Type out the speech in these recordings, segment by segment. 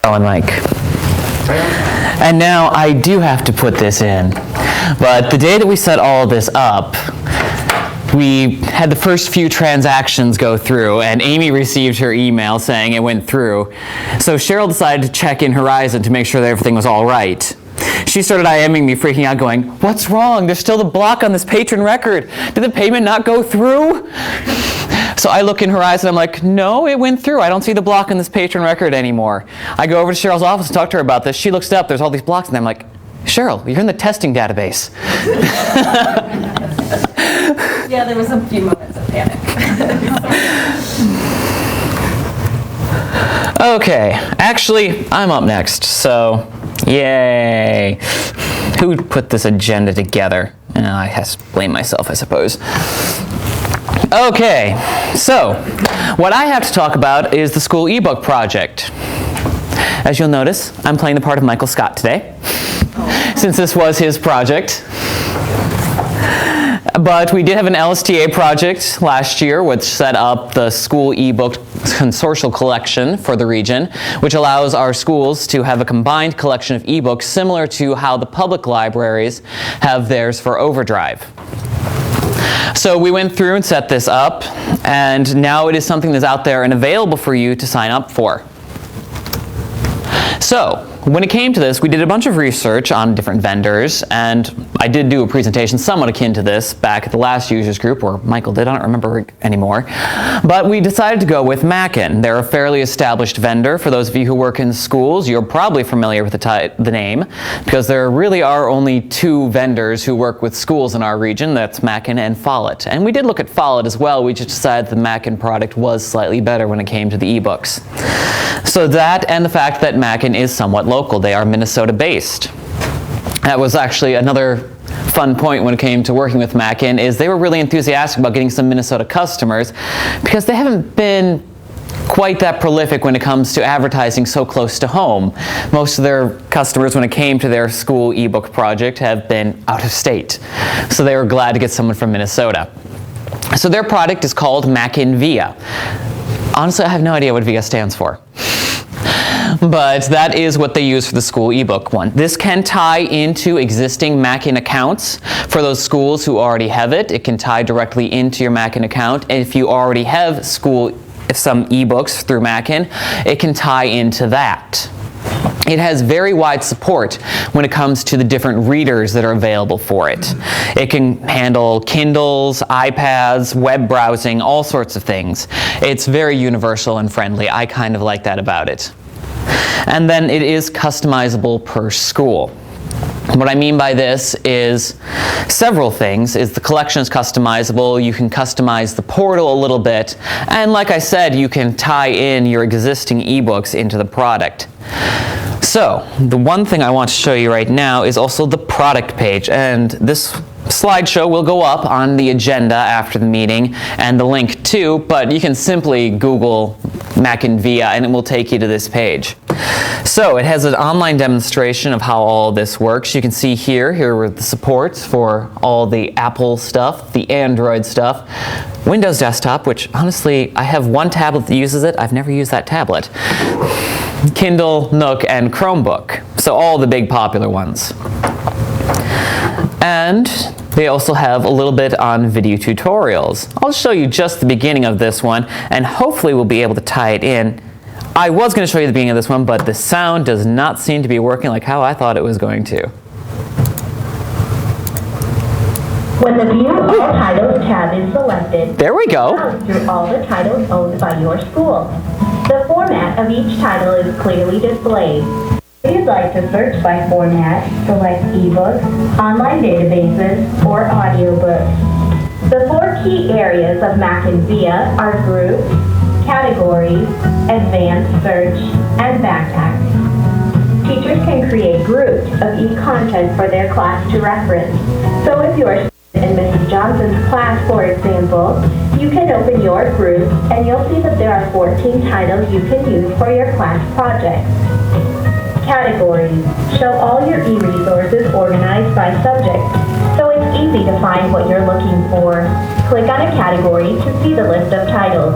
And Mike. And now I do have to put this in. But the day that we set all of this up, we had the first few transactions go through, and Amy received her email saying it went through. So Cheryl decided to check in Horizon to make sure that everything was all right. She started IMing me, freaking out, going, "What's wrong? There's still the block on this patron record. Did the payment not go through?" So I look in Horizon, I'm like, "No, it went through. I don't see the block on this patron record anymore." I go over to Cheryl's office and talk to her about this. She looks it up, there's all these blocks, and I'm like, "Cheryl, you're in the testing database." Yeah, there was a few moments of panic. Okay, actually, I'm up next, so yay. Who put this agenda together? I have to blame myself, I suppose. Okay, so what I have to talk about is the school ebook project. As you'll notice, I'm playing the part of Michael Scott today, since this was his project. But we did have an LSTA project last year, which set up the school ebook consortial collection for the region, which allows our schools to have a combined collection of ebooks similar to how the public libraries have theirs for Overdrive. So we went through and set this up, and now it is something that's out there and available for you to sign up for. So when it came to this, we did a bunch of research on different vendors, and I did do a presentation somewhat akin to this back at the last users group, or Michael did, I don't remember anymore. But we decided to go with Mackin. They're a fairly established vendor. For those of you who work in schools, you're probably familiar with the name, because there really are only two vendors who work with schools in our region. That's Mackin and Follett. And we did look at Follett as well. We just decided the Mackin product was slightly better when it came to the ebooks. So that, and the fact that Mackin is somewhat local. They are Minnesota-based. That was actually another fun point when it came to working with Mackin, is they were really enthusiastic about getting some Minnesota customers, because they haven't been quite that prolific when it comes to advertising so close to home. Most of their customers, when it came to their school ebook project, have been out of state. So they were glad to get someone from Minnesota. So their product is called Mackin Via. Honestly, I have no idea what VIA stands for. But that is what they use for the school ebook one. This can tie into existing Mackin accounts for those schools who already have it. It can tie directly into your Mackin account. And if you already have some ebooks through Mackin, it can tie into that. It has very wide support when it comes to the different readers that are available for it. It can handle Kindles, iPads, web browsing, all sorts of things. It's very universal and friendly. I kind of like that about it. And then it is customizable per school. What I mean by this is several things. The collection is customizable. You can customize the portal a little bit. And like I said, you can tie in your existing ebooks into the product. So the one thing I want to show you right now is also the product page. And this slideshow will go up on the agenda after the meeting, and the link too, but you can simply Google Mackin Via and it will take you to this page. So it has an online demonstration of how all this works. You can see here are the supports for all the Apple stuff, the Android stuff, Windows Desktop, which honestly, I have one tablet that uses it. I've never used that tablet. Kindle, Nook, and Chromebook. So all the big popular ones. And they also have a little bit on video tutorials. I'll show you just the beginning of this one, and hopefully we'll be able to tie it in. I was going to show you the beginning of this one, but the sound does not seem to be working like how I thought it was going to. When the View All Titles tab is selected, there we go. Browse through all the titles owned by your school. The format of each title is clearly displayed. If you'd like to search by format, select eBooks, online databases, or audiobooks. The four key areas of Mackin Via are groups, categories, advanced search, and backpacks. Teachers can create groups of e-content for their class to reference. So if you're in Mrs. Johnson's class, for example, you can open your group and you'll see that there are 14 titles you can use for your class projects. Categories show all your e-resources organized by subject, so it's easy to find what you're looking for. Click on a category to see the list of titles.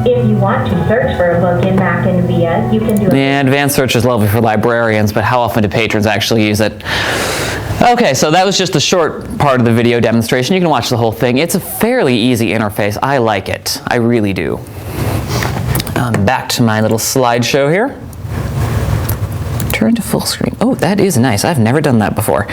If you want to search for a book in Mackin via, you can do it. Yeah, advanced search is lovely for librarians, but how often do patrons actually use it? Okay, so that was just the short part of the video demonstration. You can watch the whole thing. It's a fairly easy interface. I like it. I really do. Back to my little slideshow here. Turn to full screen. Oh, that is nice. I've never done that before.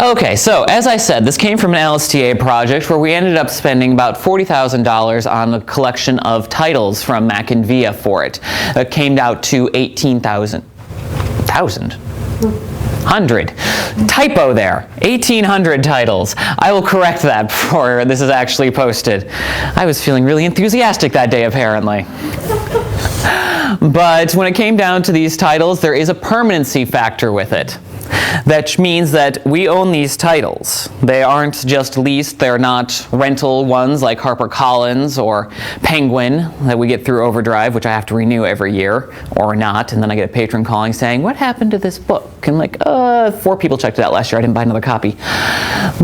Okay, so as I said, this came from an LSTA project where we ended up spending about $40,000 on a collection of titles from Mackin Via for it. It came out to 18,000. 100. Typo there. 1,800 titles. I will correct that before this is actually posted. I was feeling really enthusiastic that day, apparently. But when it came down to these titles, there is a permanency factor with it. That means that we own these titles. They aren't just leased, they're not rental ones like HarperCollins or Penguin that we get through Overdrive, which I have to renew every year, or not, and then I get a patron calling saying, what happened to this book? And like, 4 people checked it out last year, I didn't buy another copy.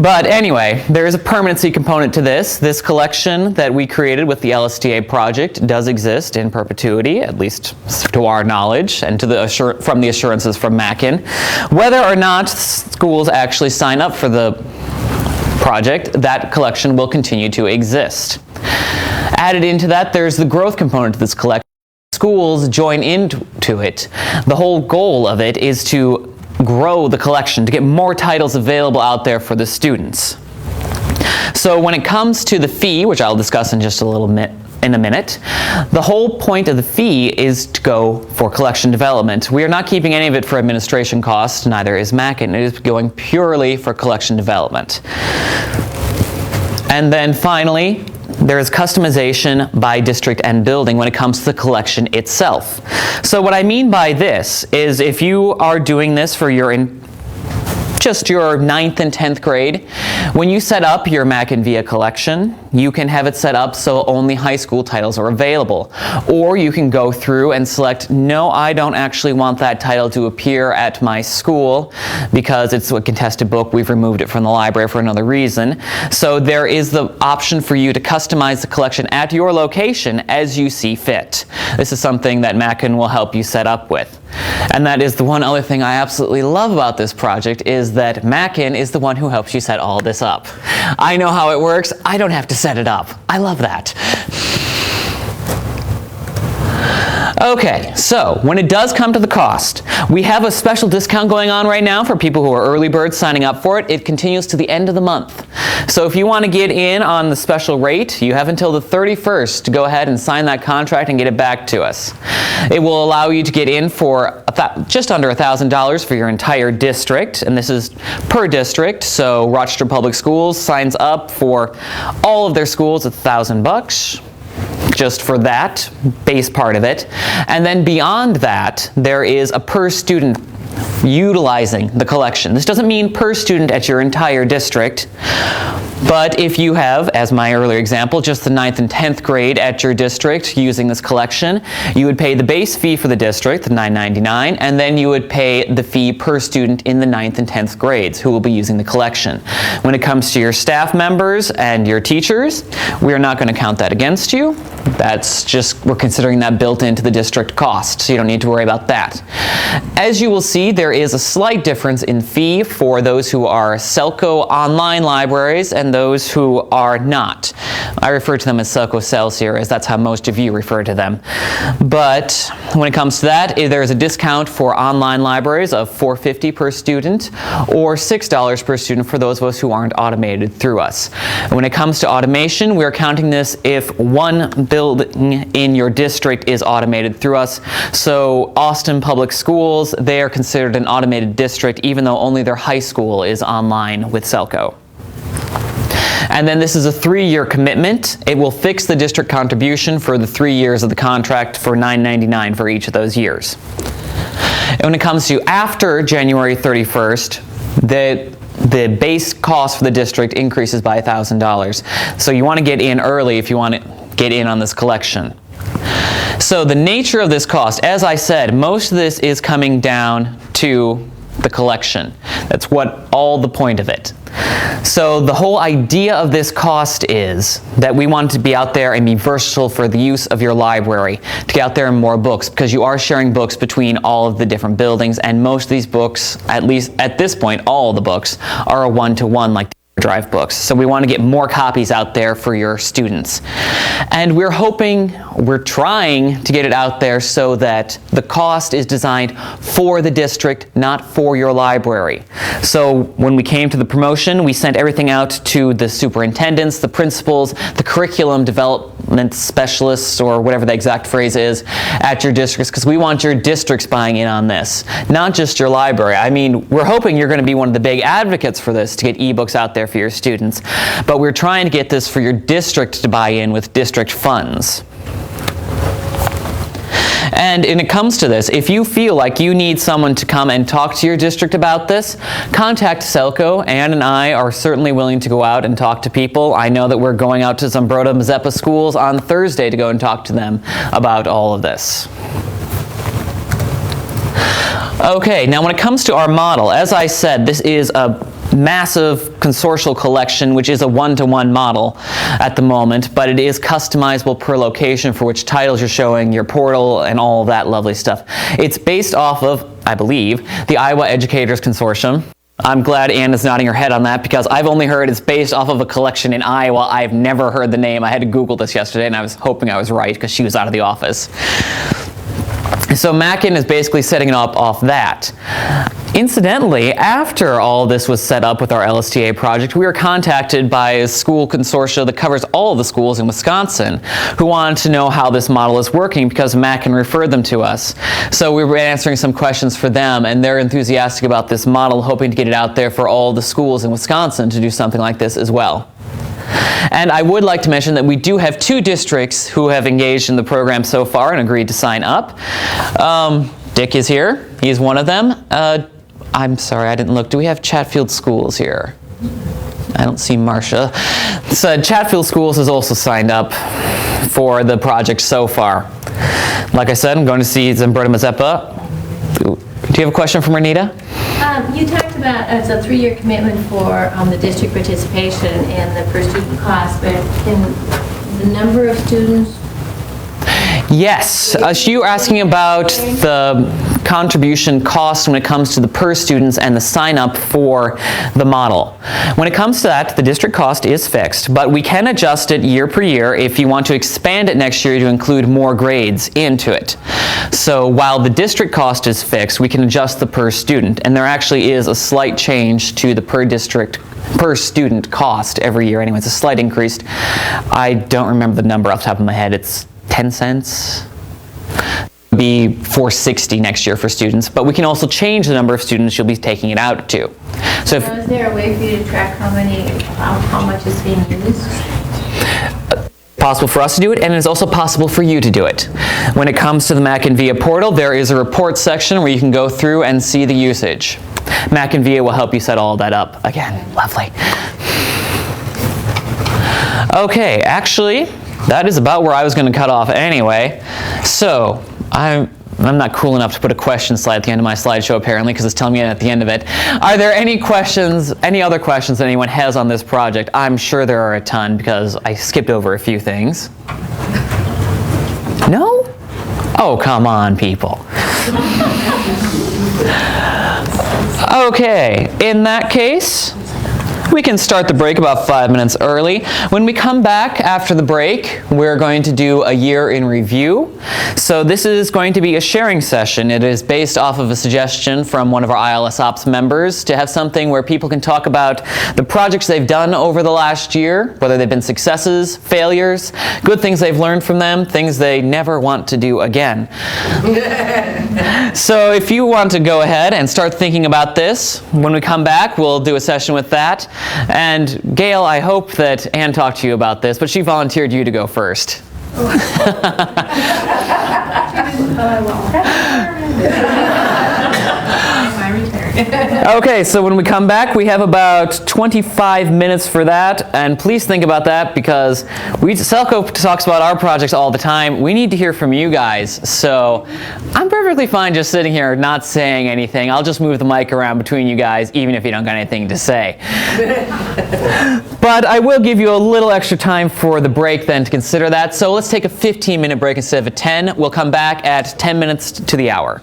But anyway, there is a permanency component to this. This collection that we created with the LSTA project does exist in perpetuity, at least to our knowledge, and to the from the assurances from Mackin. Whether or not schools actually sign up for the project, that collection will continue to exist. Added into that, there's the growth component to this collection. Schools join into it. The whole goal of it is to grow the collection, to get more titles available out there for the students. So when it comes to the fee, which I'll discuss in just a little bit, in a minute, the whole point of the fee is to go for collection development. We are not keeping any of it for administration costs, neither is Mackin. It is going purely for collection development. And then finally, there is customization by district and building when it comes to the collection itself. So what I mean by this is if you are doing this for just your 9th and 10th grade, when you set up your Mackin Via collection, you can have it set up so only high school titles are available. Or you can go through and select, no, I don't actually want that title to appear at my school because it's a contested book, we've removed it from the library for another reason. So there is the option for you to customize the collection at your location as you see fit. This is something that Mackin will help you set up with. And that is the one other thing I absolutely love about this project is that Mackin is the one who helps you set all this up. I know how it works. I don't have to set it up. I love that. Okay, so when it does come to the cost, we have a special discount going on right now for people who are early birds signing up for it. It continues to the end of the month. So if you want to get in on the special rate, you have until the 31st to go ahead and sign that contract and get it back to us. It will allow you to get in for just under $1,000 for your entire district, and this is per district. So Rochester Public Schools signs up for all of their schools at $1,000. Just for that base part of it. And then beyond that, there is a per student utilizing the collection. This doesn't mean per student at your entire district, but if you have, as my earlier example, just the 9th and 10th grade at your district using this collection, you would pay the base fee for the district, the $9.99, and then you would pay the fee per student in the 9th and 10th grades who will be using the collection. When it comes to your staff members and your teachers, we are not going to count that against you. That's just, we're considering that built into the district cost, so you don't need to worry about that. As you will see, there is a slight difference in fee for those who are SELCO online libraries and those who are not. I refer to them as SELCO cells here, as that's how most of you refer to them. But when it comes to that, there is a discount for online libraries of $4.50 per student or $6 per student for those of us who aren't automated through us. And when it comes to automation, we're counting this if one building in your district is automated through us. So Austin Public Schools, they are considered an automated district even though only their high school is online with SELCO. And then this is a 3-year commitment. It will fix the district contribution for the 3 years of the contract for $9.99 for each of those years. And when it comes to after January 31st, the base cost for the district increases by $1,000. So you want to get in early if you want to get in on this collection. So the nature of this cost, as I said, most of this is coming down to the collection. That's what all the point of it. So the whole idea of this cost is that we want to be out there and be versatile for the use of your library, to get out there and more books, because you are sharing books between all of the different buildings, and most of these books, at least at this point, all the books, are a one-to-one like drive books. So we want to get more copies out there for your students. And we're trying to get it out there so that the cost is designed for the district, not for your library. So when we came to the promotion, we sent everything out to the superintendents, the principals, the curriculum development specialists, or whatever the exact phrase is, at your districts, because we want your districts buying in on this, not just your library. I mean, we're hoping you're going to be one of the big advocates for this, to get ebooks out there for your students, but we're trying to get this for your district to buy in with district funds. And when it comes to this, if you feel like you need someone to come and talk to your district about this, contact SELCO. Ann and I are certainly willing to go out and talk to people. I know that we're going out to Zumbrota Mazeppa schools on Thursday to go and talk to them about all of this. Okay, now when it comes to our model, as I said, this is a massive consortial collection, which is a one-to-one model at the moment, but it is customizable per location for which titles you're showing, your portal, and all of that lovely stuff. It's based off of, I believe, the Iowa Educators Consortium. I'm glad Ann is nodding her head on that, because I've only heard it's based off of a collection in Iowa. I've never heard the name. I had to Google this yesterday, and I was hoping I was right, because she was out of the office. So Mackin is basically setting it up off that. Incidentally, after all this was set up with our LSTA project, we were contacted by a school consortium that covers all of the schools in Wisconsin, who wanted to know how this model is working, because Mackin referred them to us. So we were answering some questions for them, and they're enthusiastic about this model, hoping to get it out there for all the schools in Wisconsin to do something like this as well. And I would like to mention that we do have 2 districts who have engaged in the program so far and agreed to sign up. Dick is here. He's one of them. I'm sorry, I didn't look. Do we have Chatfield Schools here? I don't see Marcia. So Chatfield Schools has also signed up for the project so far. Like I said, I'm going to see Zumbrota Mazeppa. Do you have a question from Renita? You talked about it's a 3-year commitment for the district participation and the per student cost, but can the number of students? Yes, you were asking about the contribution cost when it comes to the per students and the sign up for the model. When it comes to that, the district cost is fixed, but we can adjust it year per year if you want to expand it next year to include more grades into it. So while the district cost is fixed, we can adjust the per student, and there actually is a slight change to the per student cost every year anyway. It's a slight increase. I don't remember the number off the top of my head. It's 10 cents. It'll be $4.60 next year for students, but we can also change the number of students you'll be taking it out to. So is there a way for you to track how much is being used? Possible for us to do it, and it's also possible for you to do it. When it comes to the Mackin Via portal, there is a report section where you can go through and see the usage. Mackin Via will help you set all that up. Again, lovely. Okay, actually, that is about where I was going to cut off anyway. So, I'm not cool enough to put a question slide at the end of my slideshow apparently, because it's telling me at the end of it. Are there any questions, any other questions that anyone has on this project? I'm sure there are a ton, because I skipped over a few things. No? Oh, come on, people. Okay, in that case, we can start the break about 5 minutes early. When we come back after the break, we're going to do a year in review. So this is going to be a sharing session. It is based off of a suggestion from one of our ILS Ops members to have something where people can talk about the projects they've done over the last year, whether they've been successes, failures, good things they've learned from them, things they never want to do again. So if you want to go ahead and start thinking about this, when we come back, we'll do a session with that. And Gail, I hope that Ann talked to you about this, but she volunteered you to go first. I won't. Okay, so when we come back, we have about 25 minutes for that, and please think about that because SELCO talks about our projects all the time. We need to hear from you guys, so I'm perfectly fine just sitting here not saying anything. I'll just move the mic around between you guys, even if you don't got anything to say. But I will give you a little extra time for the break then to consider that, so let's take a 15-minute break instead of a 10. We'll come back at 10 minutes to the hour.